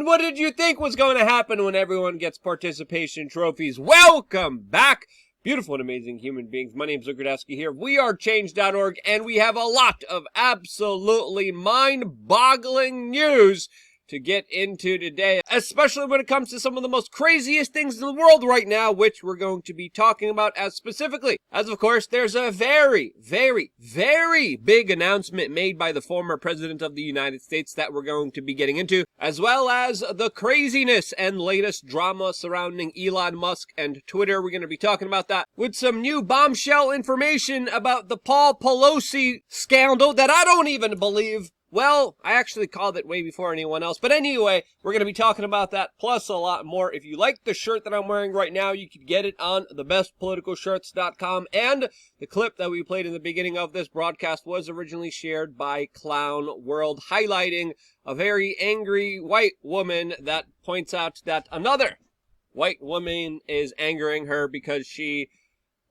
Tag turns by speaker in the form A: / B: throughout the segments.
A: And what did you think was going to happen when everyone gets participation trophies? Welcome back, beautiful and amazing human beings. My name's Luke Rudowski here. We are Change.org, and we have a lot of absolutely mind-boggling news to get into today, especially when it comes to some of the most craziest things in the world right now, which we're going to be talking about as specifically. As of course, there's a very, very, very big announcement made by the former president of the United States that we're going to be getting into, as well as the craziness and latest drama surrounding Elon Musk and Twitter. We're going to be talking about that with some new bombshell information about the Paul Pelosi scandal that I don't even believe. Well, I actually called it way before anyone else. But anyway, we're going to be talking about that, plus a lot more. If you like the shirt that I'm wearing right now, you can get it on thebestpoliticalshirts.com. And the clip that we played in the beginning of this broadcast was originally shared by Clown World, highlighting a very angry white woman that points out that another white woman is angering her because she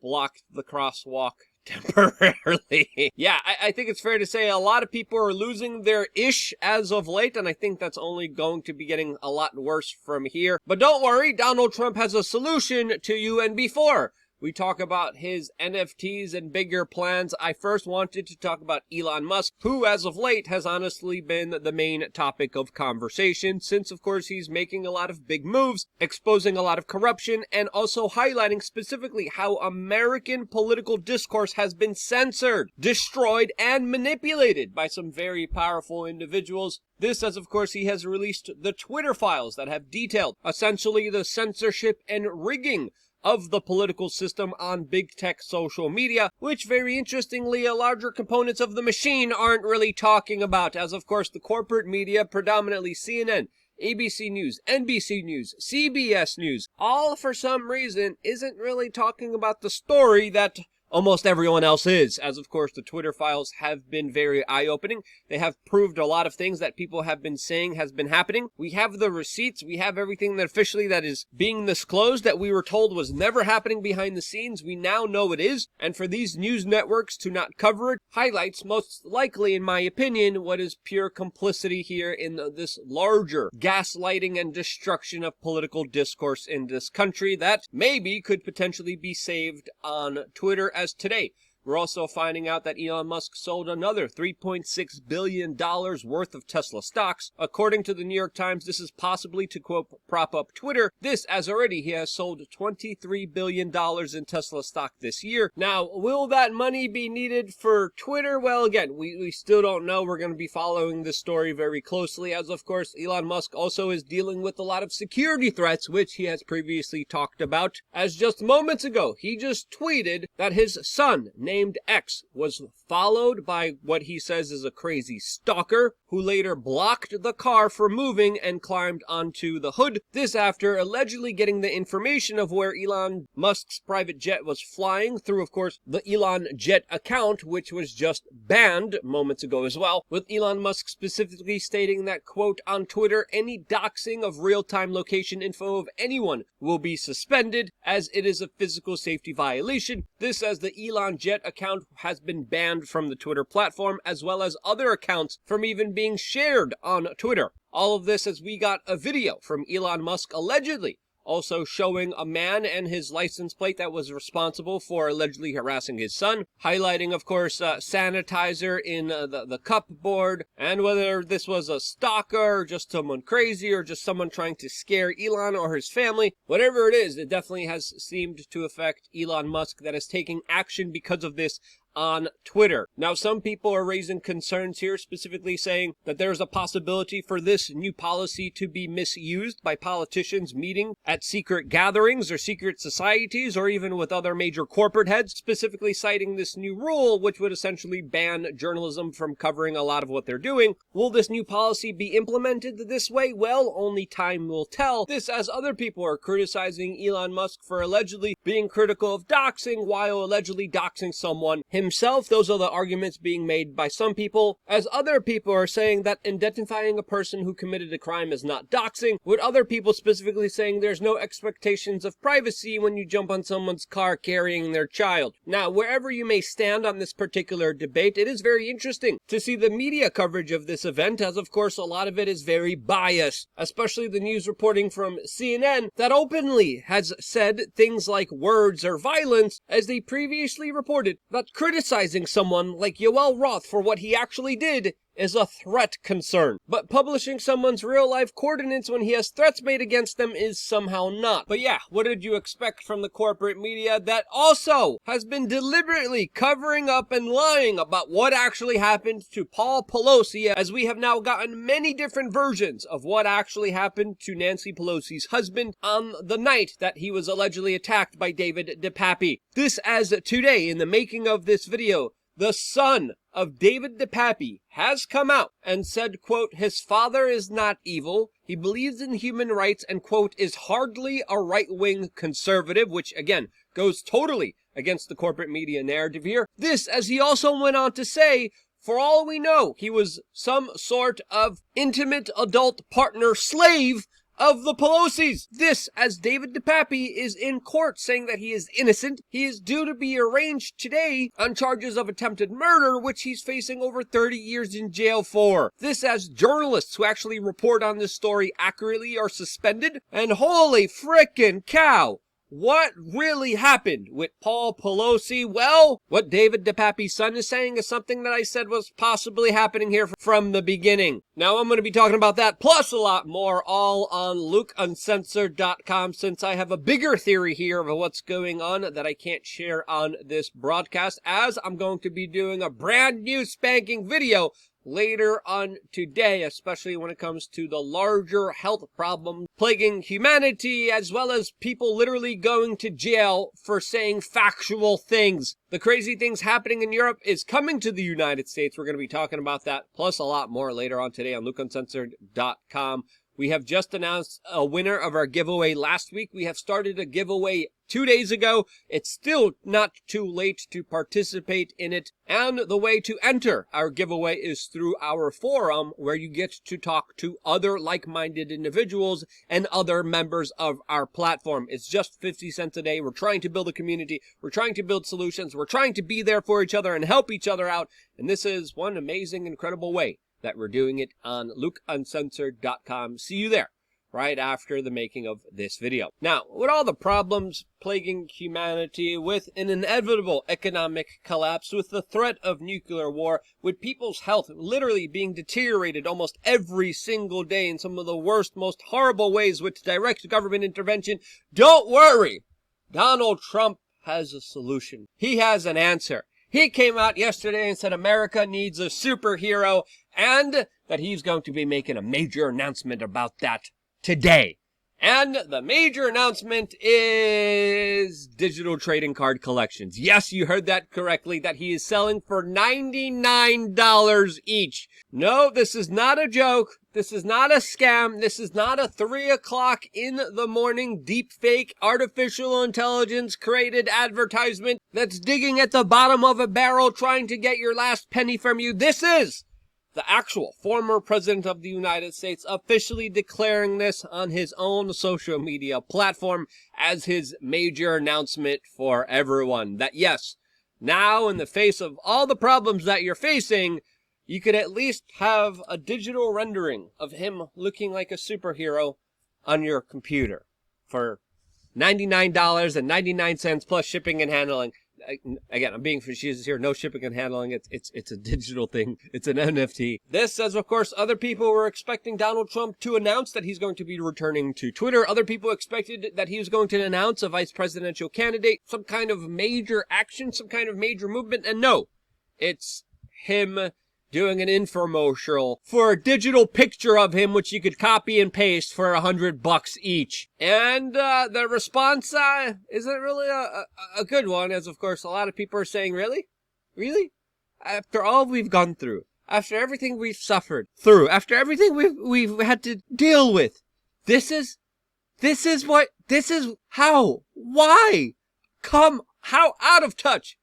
A: blocked the crosswalk temporarily. Yeah, I think it's fair to say a lot of people are losing their ish as of late, and I think that's only going to be getting a lot worse from here. But don't worry, Donald Trump has a solution to you, and before we talk about his NFTs and bigger plans, I first wanted to talk about Elon Musk, who as of late has honestly been the main topic of conversation, since of course he's making a lot of big moves, exposing a lot of corruption, and also highlighting specifically how American political discourse has been censored, destroyed, and manipulated by some very powerful individuals. This as of course he has released the Twitter files that have detailed essentially the censorship and rigging of the political system on big tech social media, which very interestingly, larger components of the machine aren't really talking about, as of course the corporate media, predominantly CNN, ABC News, NBC News, CBS News, all for some reason isn't really talking about the story that almost everyone else is, as of course the Twitter files have been very eye-opening. They have proved a lot of things that people have been saying has been happening. We have the receipts, we have everything that officially that is being disclosed that we were told was never happening behind the scenes. We now know it is, and for these news networks to not cover it highlights most likely, in my opinion, what is pure complicity here in this larger gaslighting and destruction of political discourse in this country that maybe could potentially be saved on Twitter. As today, we're also finding out that Elon Musk sold another $3.6 billion worth of Tesla stocks. According to the New York Times, this is possibly to, quote, prop up Twitter. This, as already he has sold $23 billion in Tesla stock this year. Now, will that money be needed for Twitter? Well, again, we still don't know. We're going to be following this story very closely, as of course Elon Musk also is dealing with a lot of security threats, which he has previously talked about. As just moments ago, he just tweeted that his son, named X, was followed by what he says is a crazy stalker who later blocked the car from moving and climbed onto the hood. This after allegedly getting the information of where Elon Musk's private jet was flying through, of course, the Elon Jet account, which was just banned moments ago as well, with Elon Musk specifically stating that, quote, on Twitter, any doxing of real-time location info of anyone will be suspended as it is a physical safety violation. This as the Elon Jet account has been banned from the Twitter platform, as well as other accounts from even being shared on Twitter. All of this as we got a video from Elon Musk allegedly also showing a man and his license plate that was responsible for allegedly harassing his son, highlighting, of course, sanitizer in the cupboard, and whether this was a stalker, or just someone crazy, or just someone trying to scare Elon or his family. Whatever it is, it definitely has seemed to affect Elon Musk that is taking action because of this on Twitter. Now, some people are raising concerns here, specifically saying that there's a possibility for this new policy to be misused by politicians meeting at secret gatherings or secret societies or even with other major corporate heads, specifically citing this new rule, which would essentially ban journalism from covering a lot of what they're doing. Will this new policy be implemented this way? Well, only time will tell. This as other people are criticizing Elon Musk for allegedly being critical of doxing while allegedly doxing someone himself. himself. Those are the arguments being made by some people, as other people are saying that identifying a person who committed a crime is not doxing, with other people specifically saying there's no expectations of privacy when you jump on someone's car carrying their child. Now, wherever you may stand on this particular debate, it is very interesting to see the media coverage of this event, as of course a lot of it is very biased, especially the news reporting from CNN that openly has said things like words or violence, as they previously reported that criticizing someone like Yoel Roth for what he actually did is a threat concern. But publishing someone's real-life coordinates when he has threats made against them is somehow not. But yeah, what did you expect from the corporate media that also has been deliberately covering up and lying about what actually happened to Paul Pelosi, as we have now gotten many different versions of what actually happened to Nancy Pelosi's husband on the night that he was allegedly attacked by David DePappy. This as today, in the making of this video, the son of David DePappy has come out and said, quote, his father is not evil, he believes in human rights, and, quote, is hardly a right-wing conservative, which, again, goes totally against the corporate media narrative here. This, as he also went on to say, for all we know, he was some sort of intimate adult partner slave of the Pelosi's. This, as David DePappy is in court saying that he is innocent. He is due to be arraigned today on charges of attempted murder, which he's facing over 30 years in jail for. This, as journalists who actually report on this story accurately are suspended. And holy frickin' cow, what really happened with Paul Pelosi? Well, what David DePappy's son is saying is something that I said was possibly happening here from the beginning. Now I'm going to be talking about that, plus a lot more, all on LukeUncensored.com, since I have a bigger theory here of what's going on that I can't share on this broadcast, as I'm going to be doing a brand new spanking video later on today, especially when it comes to the larger health problem plaguing humanity, as well as people literally going to jail for saying factual things. The crazy things happening in Europe is coming to the United States. We're going to be talking about that, plus a lot more later on today on LukeUncensored.com. We have just announced a winner of our giveaway last week. We have started a giveaway 2 days ago. It's still not too late to participate in it. And the way to enter our giveaway is through our forum, where you get to talk to other like-minded individuals and other members of our platform. It's just 50 cents a day. We're trying to build a community. We're trying to build solutions. We're trying to be there for each other and help each other out. And this is one amazing, incredible way that we're doing it on LukeUncensored.com. See you there right after the making of this video. Now, with all the problems plaguing humanity, with an inevitable economic collapse, with the threat of nuclear war, with people's health literally being deteriorated almost every single day in some of the worst, most horrible ways with direct government intervention, don't worry. Donald Trump has a solution. He has an answer. He came out yesterday and said America needs a superhero, and that he's going to be making a major announcement about that today. And the major announcement is digital trading card collections. Yes, you heard that correctly, that he is selling for $99 each. No, this is not a joke. This is not a scam. This is not a 3 o'clock in the morning deepfake artificial intelligence created advertisement that's digging at the bottom of a barrel trying to get your last penny from you. This is the actual former president of the United States officially declaring this on his own social media platform as his major announcement for everyone. That yes, now in the face of all the problems that you're facing, you could at least have a digital rendering of him looking like a superhero on your computer for $99.99 plus shipping and handling. Again, I'm being facetious here. No shipping and handling. It's a digital thing. It's an NFT. This, as of course, other people were expecting Donald Trump to announce that he's going to be returning to Twitter. Other people expected that he was going to announce a vice presidential candidate, some kind of major action, some kind of major movement. And no, it's him doing an infomercial for a digital picture of him, which you could copy and paste for $100 each. And the response isn't really a good one, as of course a lot of people are saying, really? Really? After all we've gone through, after everything we've suffered through, after everything we've had to deal with, this is how, why? How out of touch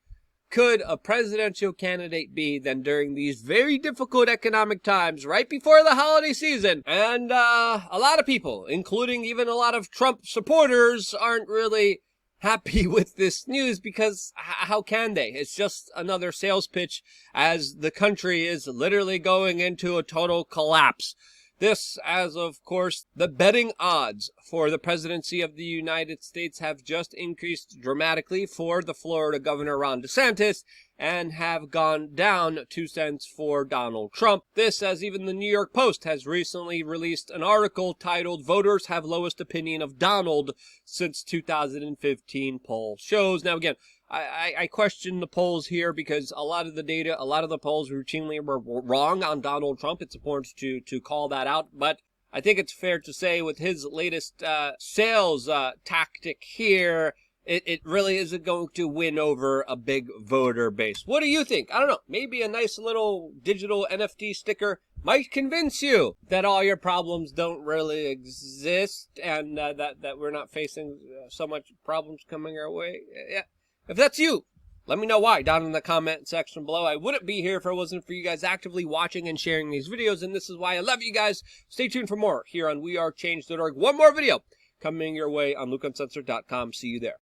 A: could a presidential candidate be than during these very difficult economic times right before the holiday season? And a lot of people, including even a lot of Trump supporters, aren't really happy with this news because how can they? It's just another sales pitch as the country is literally going into a total collapse. This, as of course, the betting odds for the presidency of the United States have just increased dramatically for the Florida Governor Ron DeSantis and have gone down 2 cents for Donald Trump. This, as even the New York Post has recently released an article titled "Voters Have Lowest Opinion of Donald Since 2015 Poll Shows." Now again, I question the polls here because a lot of the data, a lot of the polls routinely were wrong on Donald Trump. It's important to call that out. But I think it's fair to say with his latest sales tactic here, it really isn't going to win over a big voter base. What do you think? I don't know. Maybe a nice little digital NFT sticker might convince you that all your problems don't really exist and that we're not facing so much problems coming our way. Yeah. If that's you, let me know why down in the comment section below. I wouldn't be here if it wasn't for you guys actively watching and sharing these videos, and this is why I love you guys. Stay tuned for more here on WeAreChange.org. One more video coming your way on LukeUncensored.com. See you there.